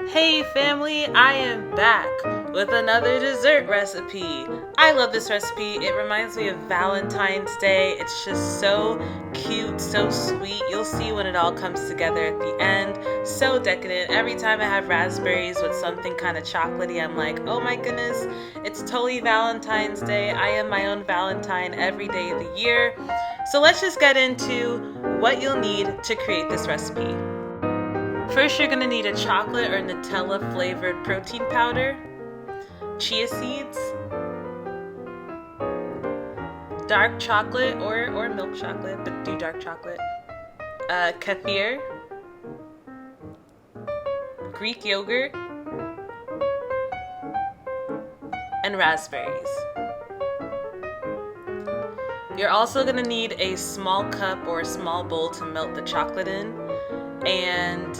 Hey family, I am back with another dessert recipe. I love this recipe. It reminds me of Valentine's Day. It's just so cute, so sweet. You'll see when it all comes together at the end. So decadent. Every time I have raspberries with something kind of chocolatey, I'm like, oh my goodness, it's totally Valentine's Day. I am my own Valentine every day of the year. So let's just get into what you'll need to create this recipe. First, you're going to need a chocolate or Nutella flavored protein powder, chia seeds, dark chocolate or milk chocolate, but do dark chocolate, kefir, Greek yogurt, and raspberries. You're also going to need a small cup or a small bowl to melt the chocolate in, and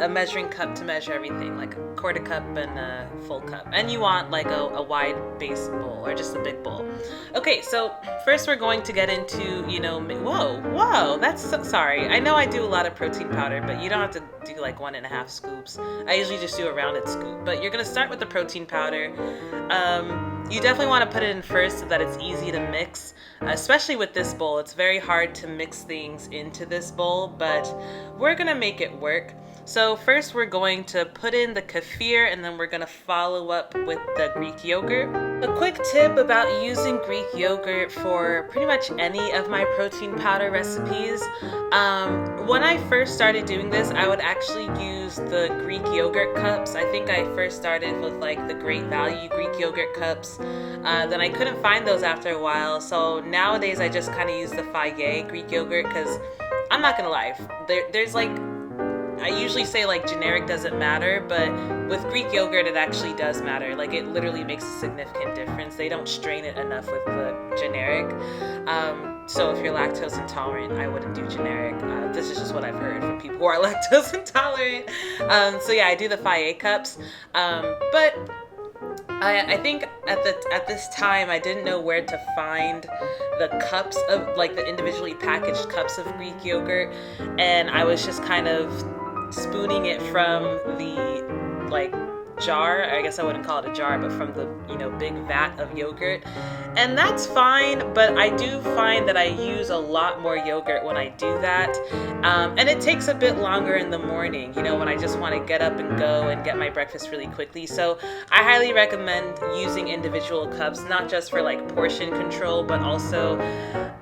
a measuring cup to measure everything, like a quarter cup and a full cup. And you want like a wide base bowl or just a big bowl. Okay, so first we're going to get into, whoa, that's sorry. I know I do a lot of protein powder, but you don't have to do like 1.5 scoops. I usually just do a rounded scoop, but you're gonna start with the protein powder. You definitely want to put it in first so that it's easy to mix, especially with this bowl. It's very hard to mix things into this bowl, but we're gonna make it work. So first we're going to put in the kefir, and then we're going to follow up with the Greek yogurt. A quick tip about using Greek yogurt for pretty much any of my protein powder recipes. When I first started doing this, I would actually use the Greek yogurt cups. I think I first started with like the Great Value Greek yogurt cups. Then I couldn't find those after a while. So nowadays I just kind of use the Fage Greek yogurt, because I'm not going to lie, there's like, I usually say like generic doesn't matter, but with Greek yogurt it actually does matter. Like it literally makes a significant difference. They don't strain it enough with the generic. So if you're lactose intolerant, I wouldn't do generic. This is just what I've heard from people who are lactose intolerant. So yeah, I do the Fage cups. But I think at this time I didn't know where to find the cups of like the individually packaged cups of Greek yogurt, and I was just kind of spooning it from the like jar. I guess I wouldn't call it a jar, but from the big vat of yogurt, and that's fine. But I do find that I use a lot more yogurt when I do that, and it takes a bit longer in the morning, when I just want to get up and go and get my breakfast really quickly. So I highly recommend using individual cups, not just for like portion control, but also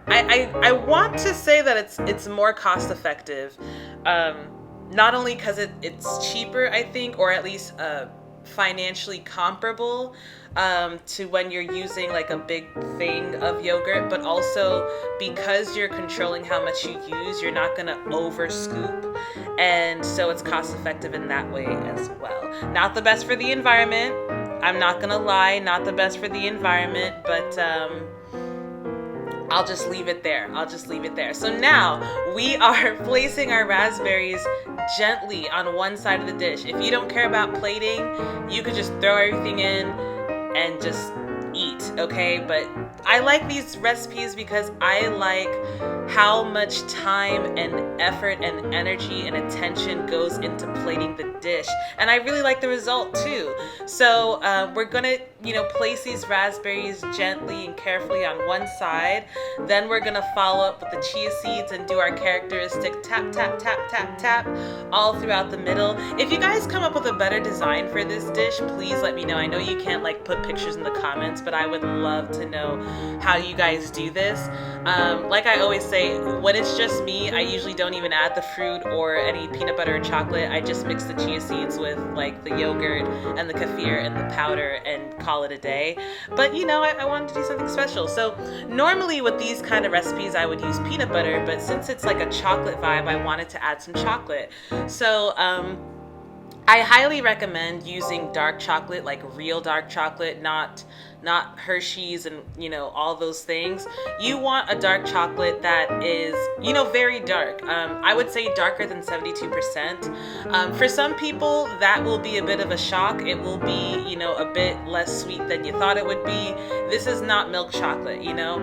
I want to say that it's more cost effective. Not only because it's cheaper, I think, or at least financially comparable to when you're using like a big thing of yogurt, but also because you're controlling how much you use, you're not going to over scoop, and so it's cost effective in that way as well. Not the best for the environment, I'm not going to lie, not the best for the environment, but I'll just leave it there. So now we are placing our raspberries gently on one side of the dish. If you don't care about plating, you could just throw everything in and just eat, okay? But I like these recipes because I like how much time and effort and energy and attention goes into plating the dish, and I really like the result too. So we're gonna place these raspberries gently and carefully on one side. Then we're gonna follow up with the chia seeds and do our characteristic tap tap tap tap tap all throughout the middle. If you guys come up with a better design for this dish, please let me know. I know you can't like put pictures in the comments, but I would love to know how you guys do this. Like I always say, when it's just me, I usually don't even add the fruit or any peanut butter or chocolate. I just mix the chia seeds with like the yogurt and the kefir and the powder and call it a day. But I wanted to do something special. So normally with these kind of recipes I would use peanut butter, but since it's like a chocolate vibe, I wanted to add some chocolate. So I highly recommend using dark chocolate, like real dark chocolate, not not Hershey's and, you know, all those things. You want a dark chocolate that is, you know, very dark. I would say darker than 72%. For some people, that will be a bit of a shock. It will be, you know, a bit less sweet than you thought it would be. This is not milk chocolate, you know.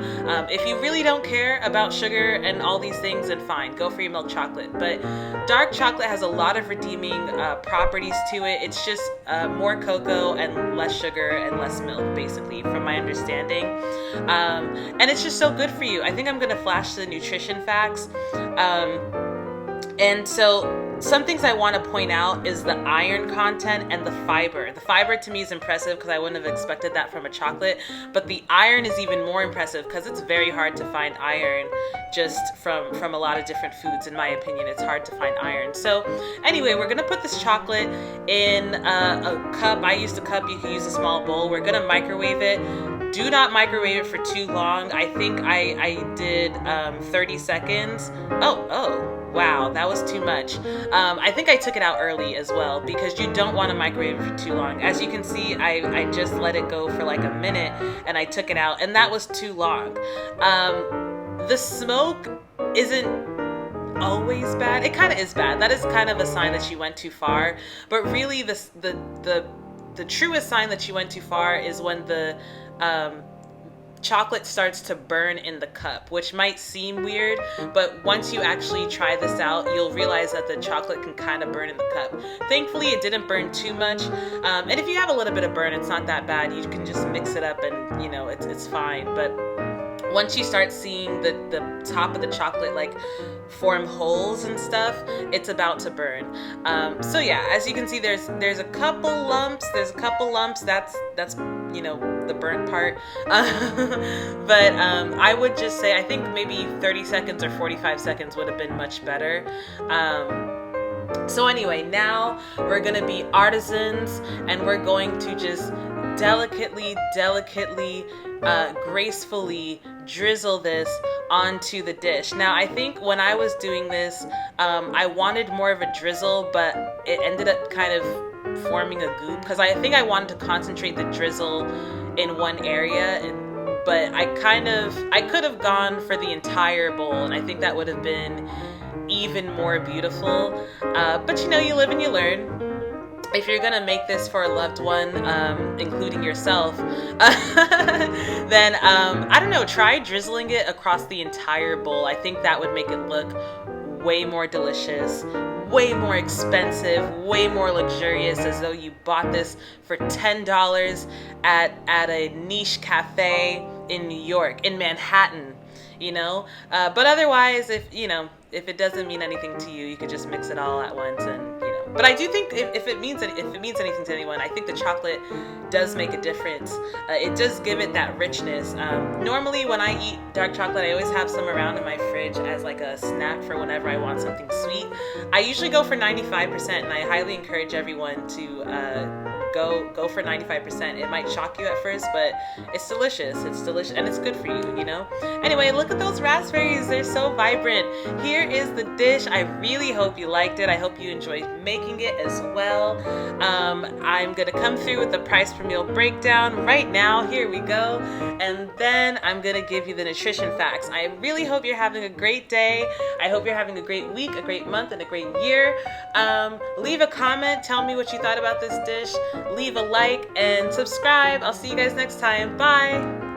If you really don't care about sugar and all these things, then fine, go for your milk chocolate. But dark chocolate has a lot of redeeming properties to it. It's just more cocoa and less sugar and less milk, basically, from my understanding. And it's just so good for you. I think I'm going to flash the nutrition facts. And so some things I want to point out is the iron content and the fiber. The fiber to me is impressive because I wouldn't have expected that from a chocolate, but the iron is even more impressive because it's very hard to find iron just from a lot of different foods. In my opinion, it's hard to find iron. So anyway, we're gonna put this chocolate in a cup. I used a cup, you can use a small bowl. We're gonna microwave it. Do not microwave it for too long. I think I did 30 seconds. Oh. Wow, that was too much. I think I took it out early as well because you don't want to microwave it for too long. As you can see, I just let it go for like a minute and I took it out, and that was too long. The smoke isn't always bad. It kind of is bad. That is kind of a sign that you went too far. But really, the truest sign that you went too far is when the chocolate starts to burn in the cup, which might seem weird, but once you actually try this out, you'll realize that the chocolate can kind of burn in the cup. Thankfully, it didn't burn too much, and if you have a little bit of burn, it's not that bad. You can just mix it up and, you know, it's fine. But once you start seeing the top of the chocolate like form holes and stuff, it's about to burn. So yeah, as you can see, there's a couple lumps. That's you know, the burnt part. But I would just say I think maybe 30 seconds or 45 seconds would have been much better. So anyway, now we're gonna be artisans and we're going to just delicately, gracefully drizzle this onto the dish. Now, I think when I was doing this, I wanted more of a drizzle, but it ended up kind of forming a goop because I think I wanted to concentrate the drizzle in one area, but I could have gone for the entire bowl, and I think that would have been even more beautiful. But you know, you live and you learn. If you're gonna make this for a loved one, including yourself, then I don't know, try drizzling it across the entire bowl. I think that would make it look way more delicious, way more expensive, way more luxurious, as though you bought this for $10 at a niche cafe in New York, in Manhattan, you know. But otherwise, if it doesn't mean anything to you, you could just mix it all at once and, you know. But I do think if it means anything to anyone, I think the chocolate does make a difference. It does give it that richness. Normally when I eat dark chocolate, I always have some around in my fridge as like a snack for whenever I want something sweet. I usually go for 95%, and I highly encourage everyone to go for 95%. It might shock you at first, but it's delicious. It's delicious, and it's good for you, you know? Anyway, look at those raspberries. They're so vibrant. Here is the dish. I really hope you liked it. I hope you enjoyed making it as well. I'm gonna come through with the price per meal breakdown right now. Here we go. And then I'm gonna give you the nutrition facts. I really hope you're having a great day. I hope you're having a great week, a great month, and a great year. Leave a comment. Tell me what you thought about this dish. Leave a like and subscribe. I'll see you guys next time. Bye.